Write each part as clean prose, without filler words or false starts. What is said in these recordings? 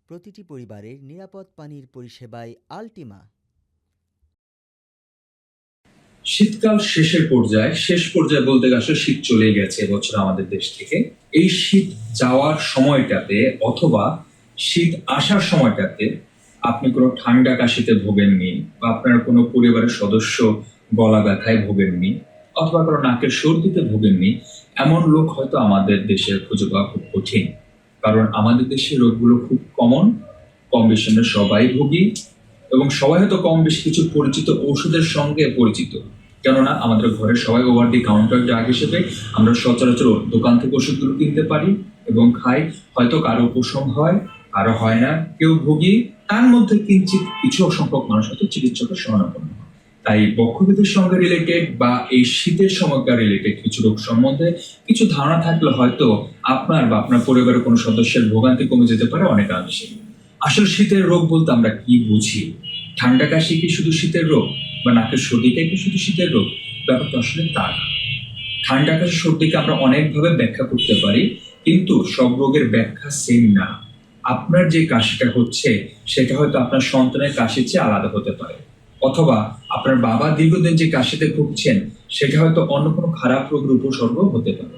প্রতিটি পরিবারের নিরাপদ পানির পরিষেবায় আল্টিমা। শীতকাল শেষ পর্যায়ে বলতে গেলে আসলে শীত চলে গেছে এবছর আমাদের দেশ থেকে। এই শীত যাওয়ার সময়টাতে অথবা শীত আসার সময়টাতে আপনি কোনো ঠান্ডা কাশিতে ভোগেননি বা আপনার কোনো পরিবারের সদস্য গলা ব্যথায় ভোগেননি অথবা কোনো নাকের সর্দিতে ভোগেননি, এমন লোক হয়তো আমাদের দেশে খুঁজে পাওয়া খুব কঠিন। কারণ আমাদের দেশে রোগগুলো খুব কম বেশি আমরা সবাই ভুগি এবং সবাই হয়তো কম বেশি কিছু পরিচিত ঔষধের সঙ্গে পরিচিত। কেননা আমাদের ঘরের সবাই ওভার দি কাউন্টার ড্রাগ হিসেবে আমরা সচরাচর দোকান থেকে ওষুধগুলো কিনতে পারি এবং খাই। হয়তো কারো উপশম হয়, কারো হয় না, কেউ ভুগি, তার মধ্যে কিঞ্চিত কিছু সংখ্যক মানুষ হয়তো চিকিৎসকের শরণাপন্ন হয়। তাই বক্ষব্যাধির সঙ্গে রিলেটেড বা এই শীতের সময়কার রিলেটেড কিছু রোগ সম্বন্ধে কিছু ধারণা থাকলে হয়তো আপনার বা আপনার পরিবারের কোনো সদস্যের ভোগান্তি কমে যেতে পারে অনেকাংশে। আসলে শীতের রোগ বলতে আমরা কি বুঝি? ঠান্ডা কাশি কি শুধু শীতের রোগ বা নাকের সর্দিটাই কি শুধু শীতের রোগ? ব্যাপারটা আসলে তা না। ঠান্ডা কাশি সর্দিকে আমরা অনেকভাবে ব্যাখ্যা করতে পারি, কিন্তু সব রোগের ব্যাখ্যা সেম না। আপনার যে কাশিটা হচ্ছে সেটা হয়তো আপনার সন্তানের কাশির চেয়ে আলাদা হতে পারে, অথবা আপনার বাবা দীর্ঘদিন যে কাশিতে ভুগছেন সেটা হয়তো অন্য কোনো খারাপ রোগের উপসর্গ হতে পারে।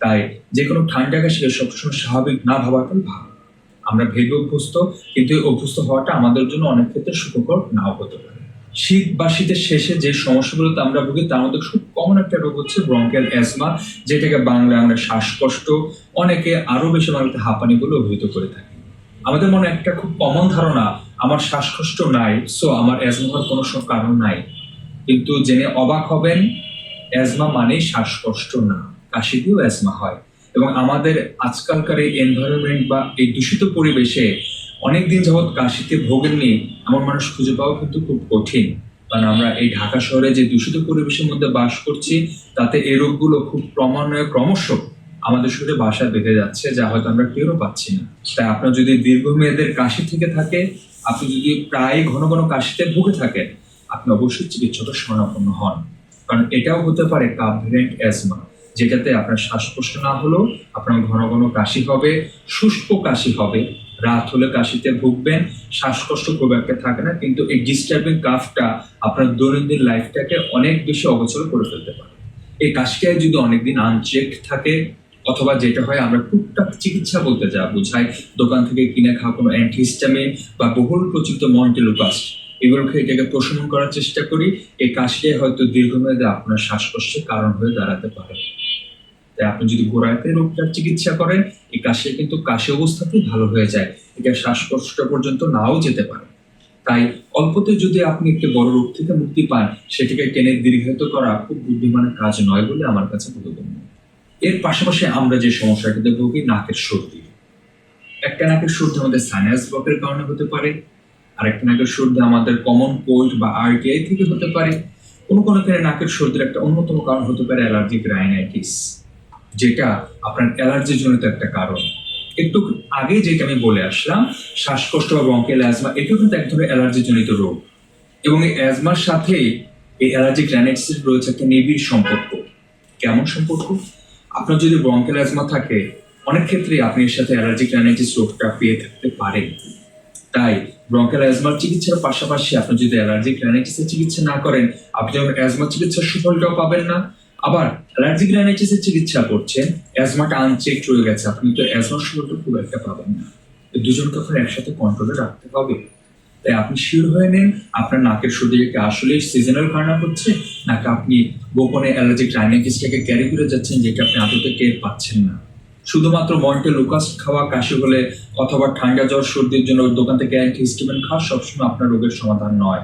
তাই যে কোনো ঠান্ডা কাশিকে সবসময় স্বাভাবিক না ভাবাটাই ভালো। আমরা ভেবে অভ্যস্ত, কিন্তু এই অভ্যস্ত হওয়াটা আমাদের জন্য অনেক ক্ষেত্রে সুখকর নাও হতে পারে। শীত বা শীতের শেষে যে সমস্যাগুলোতে আমরা ভুগি তার মধ্যে খুব কমন একটা রোগ হচ্ছে ব্রঙ্কিয়াল অ্যাজমা, যেটাকে বাংলায় আমরা শ্বাসকষ্ট, অনেকে আরো বেশি বাংলাতে হাঁপানি বলে অভিহিত করে থাকি। আমাদের মনে একটা খুব কমন ধারণা, আমার শ্বাসকষ্ট নাই, সো আমার অ্যাজমা হওয়ার কোনো কারণ নাই। কিন্তু জেনে অবাক হবেন, অ্যাজমা মানে শ্বাসকষ্ট না, কাশি দিয়েও অ্যাজমা হয়। এবং আমাদের আজকালকার এই এনভায়রনমেন্ট বা এই দূষিত পরিবেশে অনেকদিন যাবৎ কাশিতে ভোগেননি এমন মানুষ খুঁজে পাওয়া কিন্তু খুব কঠিন। কারণ আমরা এই ঢাকা শহরে যে দূষিত পরিবেশের মধ্যে বাস করছি, তাতে এই রোগগুলো খুব ক্রমান্বয়ে ক্রমশ আমাদের শরীরে বাসা বেঁধে যাচ্ছে, যা হয়তো আমরা টেরও পাচ্ছি না। তাই আপনার যদি দীর্ঘমেয়াদের কাশি থেকে থাকে, আপনি যদি প্রায় ঘন ঘন কাশিতে ভুগে থাকেন, আপনি অবশ্যই চিকিৎসকের শরণাপন্ন হন। কারণ এটাও হতে পারে কাপ ভ্যারিয়েন্ট অ্যাজমা, যেটাতে আপনার শ্বাসকষ্ট না হলেও আপনার ঘন ঘন কাশি হবে, শুষ্ক কাশি হবে, রাত হলে কাশিতে ভুগবেন, শ্বাসকষ্ট খুব একটা থাকে না, কিন্তু এই ডিস্টার্বিং কাফটা আপনার দৈনন্দিন লাইফটাকে অনেক বেশি অগোচর করে ফেলতে পারে। এই কাশিটায় যদি অনেকদিন আনচেক থাকে, অথবা যেটা হয় আমরা টুকটাক চিকিৎসা বলতে যা বোঝায়, দোকান থেকে কিনে খাওয়া কোনো অ্যান্টিহিস্টামিন বা বহুল প্রচলিত মন্টেলুকাস্ট, এগুলোকে এটাকে প্রশমন করার চেষ্টা করি, এই কাশিটাই হয়তো দীর্ঘমেয়াদে আপনার শ্বাসকষ্টের কারণ হয়ে দাঁড়াতে পারে। তাই আপনি যদি গোড়াতে রোগটার চিকিৎসা করেন, এই কাশি কিন্তু কাশি অবস্থাতেই ভালো হয়ে যায়, এটা শ্বাসকষ্ট পর্যন্ত নাও যেতে পারে। তাই অল্পতে যদি আপনি একটি বড় রোগ থেকে মুক্তি পান, সেটাকে টেনে দীর্ঘায়িত করা খুব বুদ্ধিমানের কাজ নয় বলে আমার কাছে বোধগম্য। এর পাশাপাশি আমরা যে সমস্যাটাতে ভুগি, নাকের সর্দি। একটা নাকের সর্দি আমাদের সাইনাস ব্লকের কারণে হতে পারে, আর একটা নাকের সর্দি আমাদের কমন কোল্ড বা আরটিআই থেকে হতে পারে। কোনো ক্ষেত্রে নাকের সর্দির একটা অন্যতম কারণ হতে পারে অ্যালার্জিক রাইনাইটিস, যেটা আপনার অ্যালার্জি জনিত একটা কারণ। একটু আগে যেটা আমি বলে আসলাম, শ্বাসকষ্ট বা ব্রঙ্কিয়াল অ্যাজমা, এটাও কিন্তু এক ধরনের অ্যালার্জি জনিত রোগ, এবং এই অ্যাজমার সাথে এই অ্যালার্জিক রাইনাইটিসের রয়েছে একটা নিবিড় সম্পর্ক। কেমন সম্পর্ক? আপনার যদি ব্রঙ্কিয়াল অ্যাজমা থাকে, অনেক ক্ষেত্রে আপনি এর সাথে অ্যালার্জিক রাইনাইটিস রোগটা পেয়ে থাকতে পারেন। তাই ব্রঙ্কিয়াল অ্যাজমার চিকিৎসার পাশাপাশি আপনি যদি অ্যালার্জিক রাইনাইটিসের চিকিৎসা না করেন, আপনি যেমন অ্যাজমা চিকিৎসার সুফলটাও পাবেন না, আবার অ্যালার্জিক রাইনাইটিসের চিকিৎসা করছেন, অ্যাজমাটা আনচেক রয়ে গেছে, আপনি তো অ্যাজমার সুফলটা খুব একটা পাবেন না। দুজনকে আপনার একসাথে কন্ট্রোলে রাখতে হবে। তাই আপনি শিওর হয়ে নেন আপনার নাকের সর্দিকে আসলে সিজনাল কারণে হচ্ছে, নাকি আপনি গোপনে অ্যালার্জিক রাইনাইটিসটাকে ক্যারি করে যাচ্ছেন, যেটা আপনি আদতে টের পাচ্ছেন না। শুধুমাত্র মন্টেলুকাস্ট খাওয়া কাশি হলে অথবা ঠান্ডা জ্বর সর্দির জন্য দোকান থেকে অ্যান্টিহিস্টামিন খাওয়া সবসময় আপনার রোগের সমাধান নয়।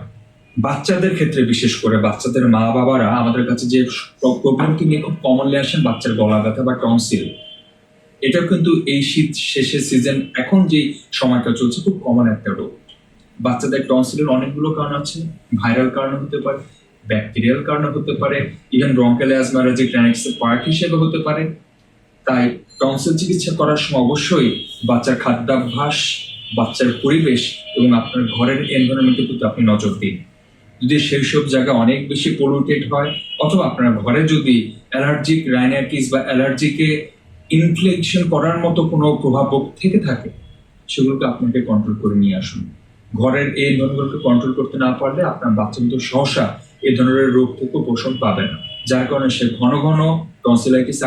বাচ্চাদের ক্ষেত্রে বিশেষ করে বাচ্চাদের মা বাবারা আমাদের কাছে যে প্রবলেমটি নিয়ে খুব কমনলি আসেন, বাচ্চার গলা ব্যথা বা টনসিল। এটা কিন্তু এই শীত শেষের সিজন, এখন যে সময়টা চলছে, খুব কমন একটা রোগ। বাচ্চাদের টনসিলের অনেকগুলো কারণ আছে, ভাইরাল কারণে হতে পারে, ব্যাকটেরিয়াল কারণে হতে পারে, ইভেন ব্রঙ্কিয়াল অ্যাজমা অ্যালার্জিক রাইনাইটিসের পার্ট হিসেবে হতে পারে। তাই টনসিল চিকিৎসা করার সময় অবশ্যই বাচ্চার খাদ্যাভ্যাস, বাচ্চার পরিবেশ এবং আপনার ঘরের এনভায়রনমেন্টের প্রতি আপনি নজর দিন। যদি সেই সব জায়গা অনেক বেশি পলিউটেড হয়, অথবা আপনার ঘরে যদি অ্যালার্জিক রাইনাইটিস বা অ্যালার্জিকে ইনফ্লেকশন করার মতো কোনো প্রভাব থেকে থাকে, সেগুলোকে আপনাকে কন্ট্রোল করে নিয়ে আসুন। ঘরের এই ধরনগুলোকে কন্ট্রোল করতে না পারলে আপনার বাচ্চা কিন্তু সহসা এই ধরনের রোগ থেকে উপশম পাবে না, যার কারণে সে ঘন ঘন টনসিলাইটিস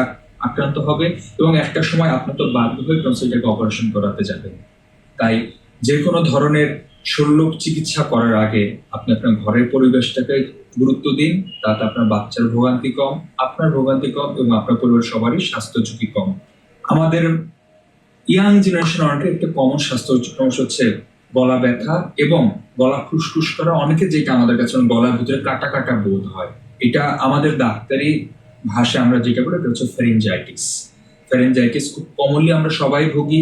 আক্রান্ত হবে এবং একটা সময় আপনার তো বাধ্য হয়ে টনসিলটাকে অপারেশন করাতে যাবে। তাই যে কোনো ধরনের শল্য চিকিৎসা করার আগে আপনি আপনার ঘরের পরিবেশটাকে গুরুত্ব দিন, তাতে আপনার বাচ্চার ভোগান্তি কম, আপনার ভোগান্তি কম এবং আপনার পরিবার সবারই স্বাস্থ্য ঝুঁকি কম। আমাদের ইয়াং জেনারেশন অনেকের একটা কমন স্বাস্থ্য সমস্যা হচ্ছে গলা ব্যথা এবং গলা খুসখুস করা। অনেকে যেটা আমাদের কাছে গলার ভিতরে কাটা কাটা বোধ হয়, এটা আমাদের ডাক্তারি ভাষায় আমরা যেটা বলি এটা হচ্ছে ফ্যারিঞ্জাইটিস। ফ্যারিঞ্জাইটিস খুব কমনলি আমরা সবাই ভুগি।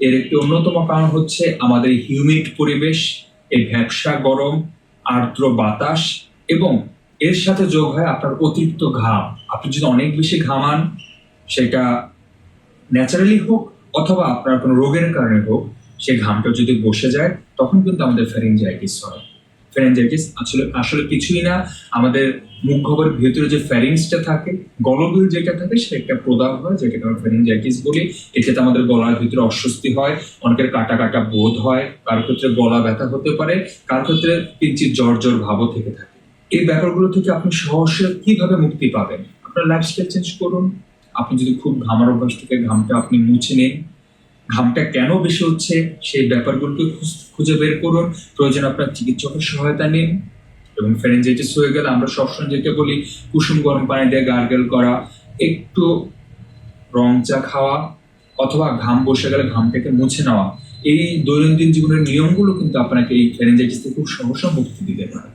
এর একটি অন্যতম কারণ হচ্ছে আমাদের হিউমিড পরিবেশ, এই ভ্যাপসা গরম আর্দ্র বাতাস এবং এর সাথে যোগ হয় আপনার অতিরিক্ত ঘাম। আপনি যদি অনেক বেশি ঘামান, সেটা ন্যাচারালি হোক অথবা আপনার কোনো রোগের কারণে হোক, সেই ঘামটা যদি বসে যায় তখন কিন্তু আমাদের ফ্যারিঞ্জাইটিস হয়। ফ্যারিঞ্জাইটিস আসলে কিছুই না, আমাদের মুখ গহ্বরের ভেতরে যে ফ্যারিংসটা থাকে, গলবিল যেটা থাকে, সেটা একটা প্রদাহ হয় যেটাকে আমরা ফ্যারিঞ্জাইটিস বলি। এক্ষেত্রে আমাদের গলার ভিতরে অস্বস্তি হয়, অনেকের কাটা কাটা বোধ হয়, কারোর ক্ষেত্রে গলা ব্যথা হতে পারে, কারোর ক্ষেত্রে কিঞ্চিৎ জ্বর জ্বর ভাবও থেকে থাকে। এই ব্যাপারগুলো থেকে আপনি সহজে কিভাবে মুক্তি পাবেন? আপনার লাইফস্টাইল চেঞ্জ করুন। আপনি যদি খুব ঘামার অভ্যাস থেকে ঘামটা আপনি মুছে নিন, ঘামটা কেন বেশি হচ্ছে সেই ব্যাপারগুলোকে খুঁজে বের করুন, প্রয়োজন আপনার চিকিৎসকের সহায়তা নিন। এবং ফ্যারিঞ্জাইটিস হয়ে গেলে আমরা সবসময় যেটা বলি কুসুম গরম পানি দিয়ে গার্গেল করা, একটু রং চা খাওয়া অথবা ঘাম বসে গেলে ঘামটাকে মুছে নেওয়া, এই দৈনন্দিন জীবনের নিয়মগুলো কিন্তু আপনাকে এই ফ্যারিঞ্জাইটিস থেকে খুব সহসা মুক্তি দিতে পারে।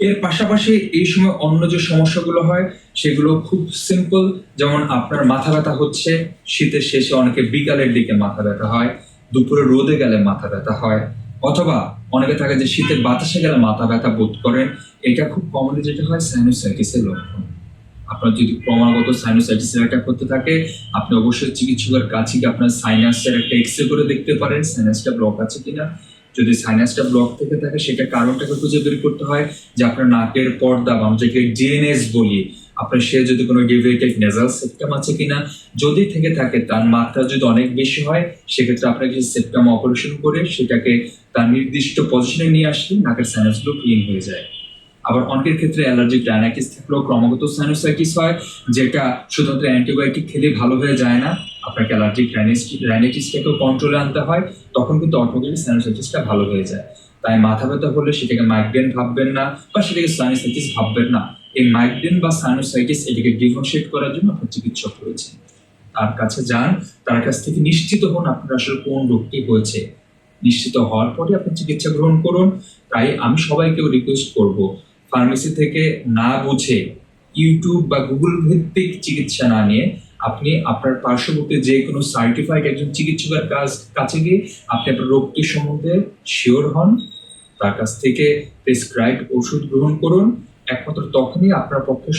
এর পাশাপাশি এই সময় অন্য যে সমস্যাগুলো হয় সেগুলো খুব সিম্পল, যেমন আপনার মাথা ব্যথা হচ্ছে, শীতের শেষে অনেকে বিকালের দিকে মাথা ব্যথা হয়, দুপুরে রোদে গেলে মাথা ব্যথা হয়, অথবা অনেকে থাকে যে শীতের বাতাসে গেলে মাথা ব্যথা বোধ করেন। এটা খুব কমনলি যেটা হয় সাইনোসাইটিসের লক্ষণ। আপনার যদি ক্রমাগত সাইনোসাইটিসের অ্যাটাক করতে থাকে, আপনি অবশ্যই চিকিৎসকের কাছে গিয়ে আপনার সাইনাসের একটা এক্সরে করে দেখতে পারেন সাইনাসটা ব্লক আছে কিনা। যদি সাইনাসটা ব্লক থেকে থাকে সেটা কারণটাকে খুঁজে বের করতে হয় যে আপনার নাকের পর্দা বা আমরা যেটাকে ডিএনএস বলি, আপনার সে যদি কোনো ডেভিয়েটেড নেজাল সেপ্টাম আছে কিনা। যদি থেকে থাকে, তার মাত্রা যদি অনেক বেশি হয়, সেক্ষেত্রে আপনাকে সেপ্টাম অপারেশন করে সেটাকে তার নির্দিষ্ট পজিশনে নিয়ে আসলে নাকের সাইনাসগুলো ক্লিন হয়ে যায়। আবার অনেকের ক্ষেত্রে অ্যালার্জিক রাইনাইটিস থাকলেও ক্রমাগত সাইনোসাইটিস হয়, যেটা শুধুমাত্র অ্যান্টিবায়োটিক খেলে ভালো হয়ে যায় না, আপনাকে অ্যালার্জিক রাইনাইটিসটাকেও কন্ট্রোলে আনতে হয়, তখন কিন্তু অটোমেটিক সাইনোসাইটিসটা ভালো হয়ে যায়। তাই মাথা ব্যথা হলে সেটাকে মাইগ্রেন ভাববেন না বা সেটাকে সাইনোসাইটিস ভাববেন না। এই মাইগ্রেন বা সাইনোসাইটিস এটাকে ডিফারেন্সিয়েট করার জন্য আপনার চিকিৎসক রয়েছে, তার কাছে যান, তার কাছ থেকে নিশ্চিত হন আপনার আসলে কোন রোগটি হয়েছে। নিশ্চিত হওয়ার পরে আপনি চিকিৎসা গ্রহণ করুন। তাই আমি সবাইকেও রিকোয়েস্ট করব, ফার্মেসি থেকে না বুঝে ইউটিউব বা গুগল ভিত্তিক চিকিৎসা না নিয়ে আপনি আপনার পার্শ্ববর্তী যে কোনো সার্টিফাইড একজন চিকিৎসকের কাছে গিয়ে আপনি আপনার রোগটি সম্বন্ধে শিওর হন, তার কাছ থেকে প্রেসক্রাইব ওষুধ গ্রহণ করুন। একমাত্র তখনই আপনার পক্ষে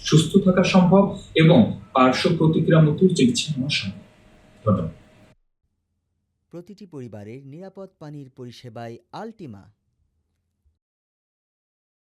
সুস্থ থাকা সম্ভব এবং পার্শ্ব প্রতিক্রিয়া মুক্ত চিকিৎসা নেওয়া সম্ভব। ধন্যবাদ। প্রতিটি পরিবারের নিরাপদ পানির পরিষেবায় আল্টিমা